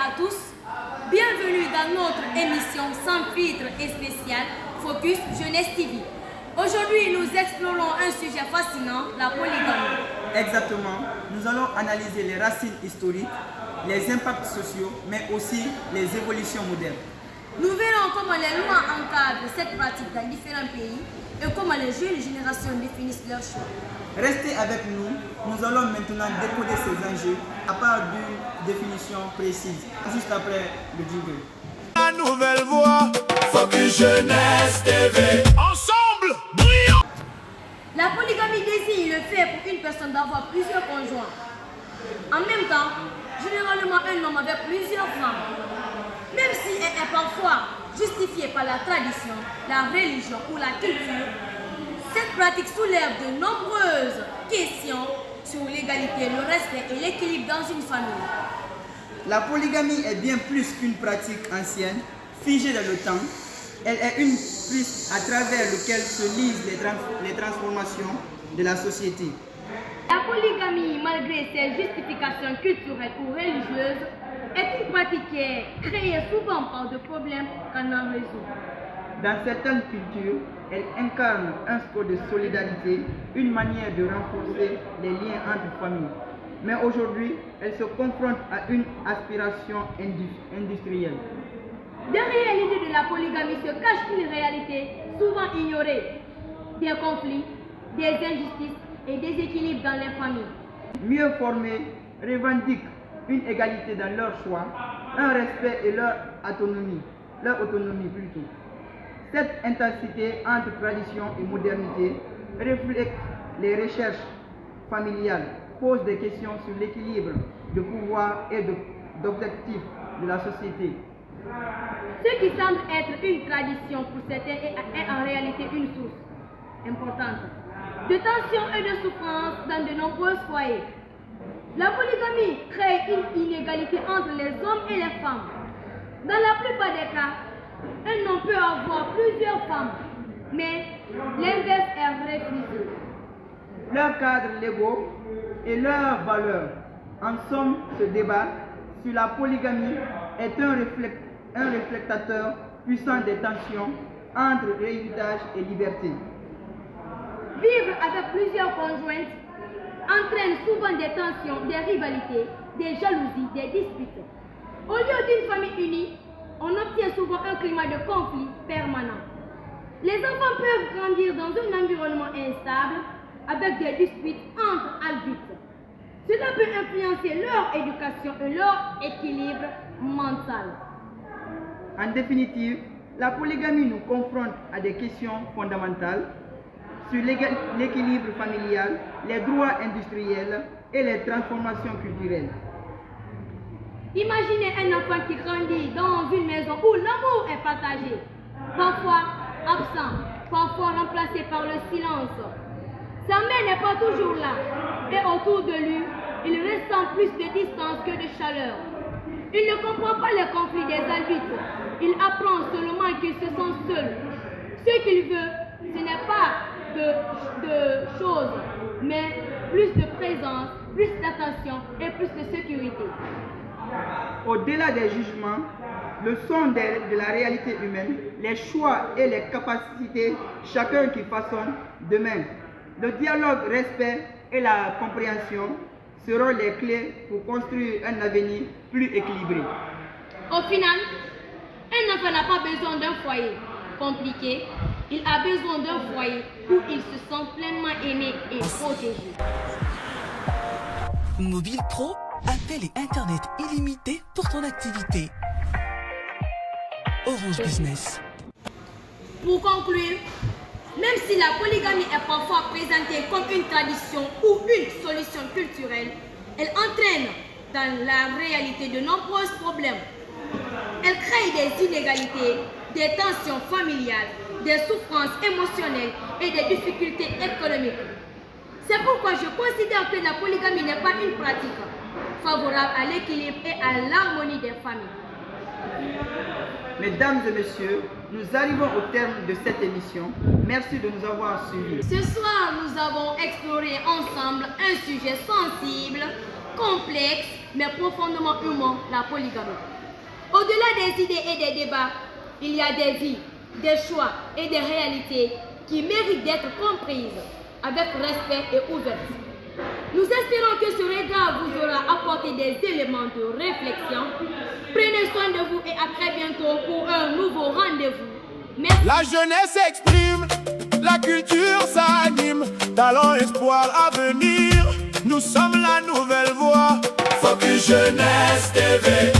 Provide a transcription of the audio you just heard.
à tous, bienvenue dans notre émission sans filtre et spéciale Focus Jeunesse TV. Aujourd'hui, nous explorons un sujet fascinant, la polygamie. Exactement, nous allons analyser les racines historiques, les impacts sociaux, mais aussi les évolutions modernes. Nous verrons comment les lois encadrent cette pratique dans différents pays et comment les jeunes générations définissent leurs choix. Restez avec nous, nous allons maintenant décoder ces enjeux à part d'une définition précise, juste après le jingle. La nouvelle voix, Focus Jeunesse TV. Ensemble, brillons. La polygamie désigne le fait pour une personne d'avoir plusieurs conjoints. En même temps, généralement un homme avec plusieurs femmes. Même si elle est parfois justifiée par la tradition, la religion ou la culture, cette pratique soulève de nombreuses questions sur l'égalité, le respect et l'équilibre dans une famille. La polygamie est bien plus qu'une pratique ancienne, figée dans le temps. Elle est une piste à travers laquelle se lisent les transformations de la société. La polygamie, malgré ses justifications culturelles ou religieuses, est une pratique qui est créée souvent par des problèmes qu'on en résout. Dans certaines cultures, elle incarne un score de solidarité, une manière de renforcer les liens entre familles. Mais aujourd'hui, elle se confronte à une aspiration industrielle. Derrière l'idée de la polygamie se cache une réalité souvent ignorée, des conflits, des injustices et des équilibres dans les familles. Mieux formés revendiquent une égalité dans leurs choix, un respect et leur autonomie plutôt. Cette intensité entre tradition et modernité reflète les recherches familiales, pose des questions sur l'équilibre de pouvoir et d'objectifs de la société. Ce qui semble être une tradition pour certains est en réalité une source importante de tension et de souffrance dans de nombreux foyers. La polygamie crée une inégalité entre les hommes et les femmes. Dans la plupart des cas, un homme peut avoir plusieurs femmes, mais l'inverse est refusé. Leurs cadres légaux et leurs valeurs, en somme, ce débat sur la polygamie est un réflectateur puissant des tensions entre héritage et liberté. Vivre avec plusieurs conjointes entraîne souvent des tensions, des rivalités, des jalousies, des disputes. Au lieu d'une famille unie, on obtient souvent un climat de conflit permanent. Les enfants peuvent grandir dans un environnement instable avec des disputes entre adultes. Cela peut influencer leur éducation et leur équilibre mental. En définitive, la polygamie nous confronte à des questions fondamentales sur l'équilibre familial, les droits industriels et les transformations culturelles. Imaginez un enfant qui grandit dans une maison où l'amour est partagé, parfois absent, parfois remplacé par le silence. Sa mère n'est pas toujours là et autour de lui, il ressent plus de distance que de chaleur. Il ne comprend pas les conflits des adultes. Il apprend seulement qu'il se sent seul. Ce qu'il veut, ce n'est pas de choses, mais plus de présence, plus d'attention et plus de sécurité. Au-delà des jugements, le son de la réalité humaine, les choix et les capacités, chacun qui façonne demain. Le dialogue, respect et la compréhension seront les clés pour construire un avenir plus équilibré. Au final, un enfant n'a pas besoin d'un foyer compliqué, il a besoin d'un foyer où il se sent pleinement aimé et protégé. Mobile Pro, appel et Internet illimité pour ton activité. Orange Business. Pour conclure, même si la polygamie est parfois présentée comme une tradition ou une solution culturelle, elle entraîne dans la réalité de nombreux problèmes. Elle crée des inégalités, des tensions familiales, des souffrances émotionnelles et des difficultés économiques. C'est pourquoi je considère que la polygamie n'est pas une pratique favorable à l'équilibre et à l'harmonie des familles. Mesdames et messieurs, nous arrivons au terme de cette émission. Merci de nous avoir suivis. Ce soir, nous avons exploré ensemble un sujet sensible, complexe, mais profondément humain, la polygamie. Au-delà des idées et des débats, il y a des vies, des choix et des réalités qui méritent d'être comprises avec respect et ouverture. Nous espérons que ce regard vous aura apporté des éléments de réflexion. Prenez soin de vous et à très bientôt pour un nouveau rendez-vous. Merci. La jeunesse exprime, la culture s'anime, talent, espoir, avenir. Nous sommes la nouvelle voix. Focus Jeunesse TV.